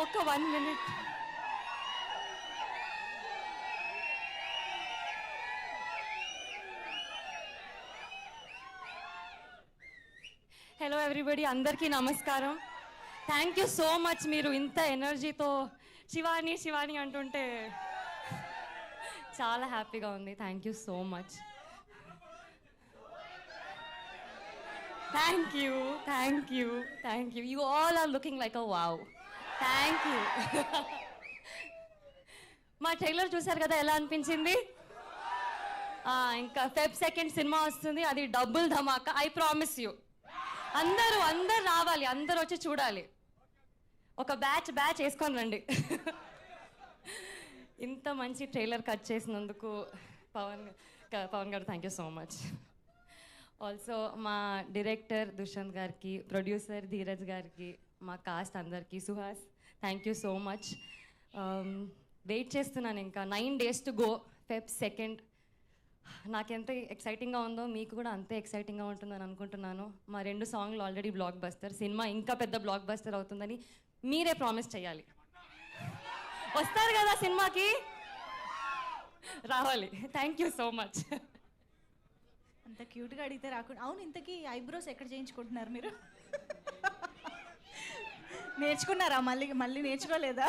ఒక 1 minute. Hello everybody, అందరికీ నమస్కారం. Thank you so much. మీరు ఇంత ఎనర్జీతో శివాని శివాని అంటుంటే చాలా హ్యాపీగా ఉంది. Thank you so much. Thank you, thank you, thank you. You all are looking like a wow. Thank you. మా ట్రైలర్ చూసారు కదా, ఎలా అనిపించింది? ఇంకా Feb 2 సినిమా వస్తుంది, అది double Dhamaka. I promise you. అందరూ రావాలి, అందరూ వచ్చి చూడాలి. ఒక బ్యాచ్ వేసుకొని రండి. ఇంత మంచి ట్రైలర్ కట్ చేసినందుకు పవన్ గారు thank you so much. Also మా డైరెక్టర్ దుష్యంత్ గారికి, ప్రొడ్యూసర్ ధీరజ్ గారికి, మా కాస్ట్ అందరికీ, Suhas thank you so much. Wait చేస్తున్నాను. ఇంకా 9 days టు గో. Feb 2. నాకెంత ఎక్సైటింగ్గా ఉందో మీకు కూడా అంతే ఎక్సైటింగ్గా ఉంటుందని అనుకుంటున్నాను. మా 2 సాంగ్లు ఆల్రెడీ బ్లాక్ బస్టర్. సినిమా ఇంకా పెద్ద బ్లాక్ బస్టర్ అవుతుందని మీరే ప్రామిస్ చేయాలి. వస్తారు కదా సినిమాకి, రావాలి. Thank you so much. అంత క్యూట్గా అడిగితే రాకుండా. అవును, ఇంతకీ ఐబ్రోస్ ఎక్కడ చేయించుకుంటున్నారు మీరు? నేర్చుకున్నారా? మళ్ళీ నేర్చుకోలేదా?